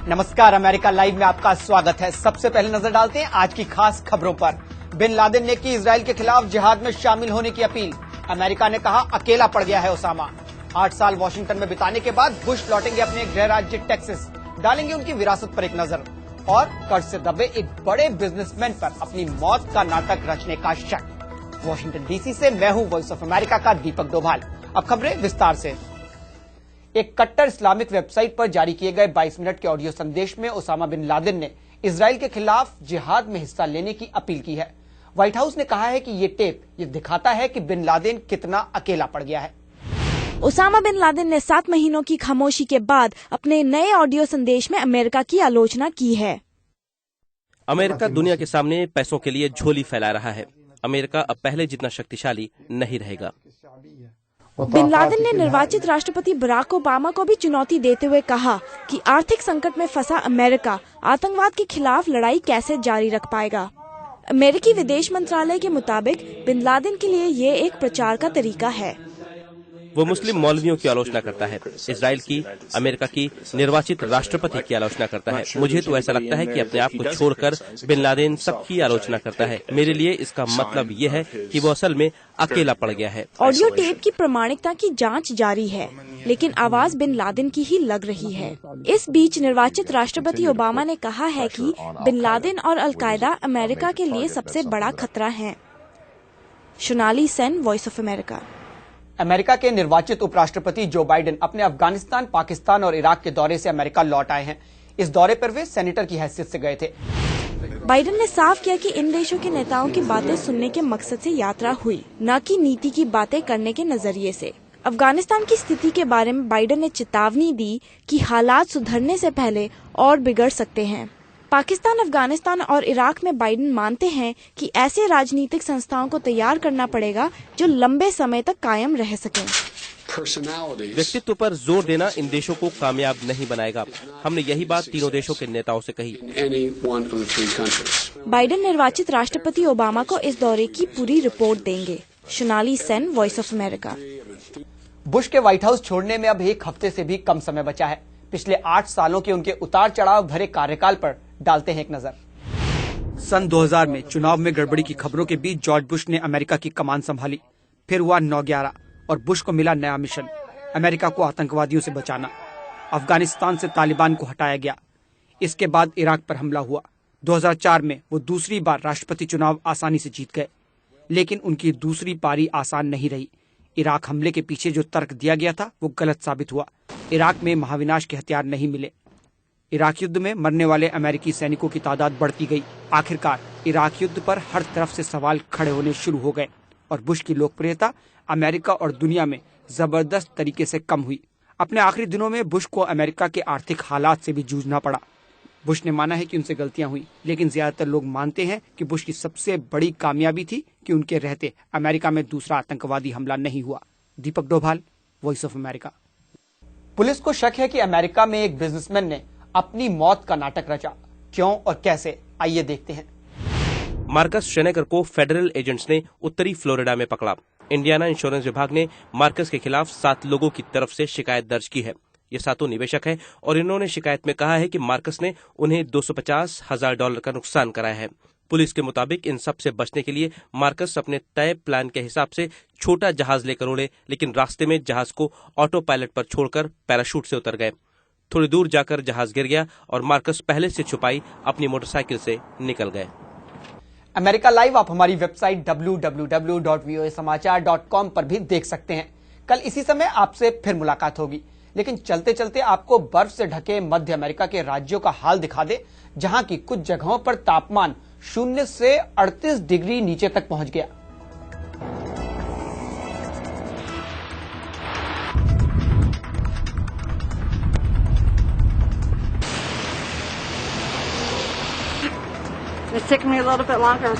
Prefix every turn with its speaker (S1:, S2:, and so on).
S1: नमस्कार, America live में आपका स्वागत है। सबसे पहले नजर डालते हैं आज की खास खबरों पर। बिन लादेन ने की इजराइल के खिलाफ जिहाद में शामिल होने की अपील। अमेरिका ने कहा अकेला पड़ गया है ओसामा। 8 साल वॉशिंगटन में बिताने के बाद बुश लौटेंगे अपने गृह राज्य टेक्सास। डालेंगे उनकी विरासत पर एक नजर। और कर्ज से दबे एक बड़े बिजनेसमैन पर अपनी मौत का नाटक रचने का शक। वॉशिंगटन डीसी से मैं हूं वॉइस ऑफ अमेरिका का दीपक डोभाल। अब खबरें विस्तार से। एक कट्टर इस्लामिक वेबसाइट पर जारी किए गए 22 मिनट के ऑडियो संदेश में ओसामा बिन लादेन ने इजराइल के खिलाफ जिहाद में हिस्सा लेने की अपील की है। व्हाइट हाउस ने कहा है कि ये टेप ये दिखाता है कि बिन लादेन कितना अकेला पड़ गया है।
S2: ओसामा बिन लादेन ने 7 महीनों की खामोशी के बाद अपने नए ऑडियो संदेश में अमेरिका की आलोचना की है।
S3: अमेरिका दुनिया के सामने पैसों के लिए झोली फैला रहा है। अमेरिका अब पहले जितना शक्तिशाली नहीं रहेगा।
S2: बिन लादेन ने निर्वाचित राष्ट्रपति बराक ओबामा को भी चुनौती देते हुए कहा कि आर्थिक संकट में फंसा अमेरिका आतंकवाद के खिलाफ लड़ाई कैसे जारी रख पाएगा। अमेरिकी विदेश मंत्रालय के मुताबिक बिन लादेन के लिए ये एक प्रचार का तरीका है।
S3: वो मुस्लिम मौलवियों की आलोचना करता है, इजराइल की, अमेरिका की निर्वाचित राष्ट्रपति की आलोचना करता है। मुझे तो ऐसा लगता है कि अपने आप को छोड़कर बिन लादेन सबकी आलोचना करता है। मेरे लिए इसका मतलब ये है कि वो असल में अकेला पड़ गया है।
S2: ऑडियो टेप की प्रामाणिकता की जांच जारी है, लेकिन आवाज बिन लादेन की ही लग रही है। इस बीच निर्वाचित राष्ट्रपति ओबामा ने कहा है कि बिन लादेन और अलकायदा अमेरिका के लिए सबसे बड़ा खतरा है। Sonali Sen, voice of America.
S1: America के निर्वाचित उपराष्ट्रपति जो बाइडेन अपने अफगानिस्तान, पाकिस्तान और इराक के दौरे से अमेरिका लौट आए हैं। इस दौरे पर वे सेनेटर की हैसियत से गए थे।
S2: बाइडेन ने साफ किया कि इन देशों के नेताओं की बातें सुनने के मकसद से यात्रा हुई, न कि नीति की बातें करने के नजरिए से। अफगानिस्तान की स्थिति के बारे में बाइडेन ने चेतावनी दी कि हालात सुधरने से पहले और बिगड़ सकते हैं। पाकिस्तान, अफगानिस्तान और इराक में बाइडेन मानते हैं कि ऐसे राजनीतिक संस्थाओं को तैयार करना पड़ेगा जो लंबे समय तक कायम रह सकें।
S3: व्यक्तित्व पर जोर देना इन देशों को कामयाब नहीं बनाएगा। हमने यही बात तीनों देशों के नेताओं से कही।
S2: बाइडेन निर्वाचित राष्ट्रपति ओबामा को इस दौरे की पूरी रिपोर्ट देंगे। Sonali Sen, voice of America.
S1: Bush के व्हाइट हाउस छोड़ने में अब एक हफ्ते से भी कम समय बचा है। पिछले 8 सालों के उनके उतार चढ़ाव भरे कार्यकाल पर डालते हैं एक नजर। सन 2000 में चुनाव में गड़बड़ी की खबरों के बीच जॉर्ज बुश ने अमेरिका की कमान संभाली। फिर हुआ 9/11 और बुश को मिला नया मिशन, अमेरिका को आतंकवादियों से बचाना। अफगानिस्तान से तालिबान को हटाया गया। इसके बाद इराक पर हमला हुआ। 2004 में वो दूसरी बार राष्ट्रपति चुनाव आसानी से जीत गए, लेकिन उनकी दूसरी पारी आसान नहीं रही। इराक हमले के पीछे जो तर्क दिया गया था वो गलत साबित हुआ। इराक में महाविनाश के हथियार नहीं मिले। इराक युद्ध में मरने वाले अमेरिकी सैनिकों की तादाद बढ़ती गई। आखिरकार इराक युद्ध पर हर तरफ से सवाल खड़े होने शुरू हो गए और बुश की लोकप्रियता अमेरिका और दुनिया में जबरदस्त तरीके से कम हुई। अपने आखिरी दिनों में बुश को अमेरिका के आर्थिक हालात से भी जूझना पड़ा। बुश ने माना है कि उनसे गलतियां हुई, लेकिन ज्यादातर लोग मानते हैं कि बुश की सबसे बड़ी कामयाबी थी कि उनके रहते अमेरिका में दूसरा आतंकवादी हमला नहीं हुआ। Deepak Doval, voice of America. Police को शक है कि अमेरिका में एक बिजनेसमैन ने अपनी मौत का नाटक रचा। क्यों और कैसे, आइए देखते हैं।
S3: मार्कस शेनेगर को फेडरल एजेंट्स ने उत्तरी फ्लोरिडा में पकड़ा। इंडियाना इंश्योरेंस विभाग ने मार्कस के खिलाफ 7 लोगों की तरफ से शिकायत दर्ज की है। ये 7 निवेशक हैं और इन्होंने शिकायत में कहा है कि मार्कस ने उन्हें $250,000 का नुकसान कराया है। पुलिस के मुताबिक इन सब से बचने के लिए मार्कस अपने तय प्लान के हिसाब से छोटा जहाज लेकर उड़े, लेकिन रास्ते में जहाज को ऑटो पायलट पर छोड़कर पैराशूट से उतर गए। थोड़ी दूर जाकर जहाज गिर गया और मार्कस पहले से छुपाई अपनी मोटरसाइकिल से निकल गए।
S1: अमेरिका लाइव आप हमारी वेबसाइट www.voasamachaar.com पर भी देख सकते हैं। कल इसी समय आपसे फिर मुलाकात होगी, लेकिन चलते चलते आपको बर्फ से ढके मध्य अमेरिका के राज्यों का हाल दिखा दे, जहां की कुछ जगहों पर तापमान 0 से 38 डिग्री नीचे तक पहुंच गया।
S4: It's taking me a little bit longer.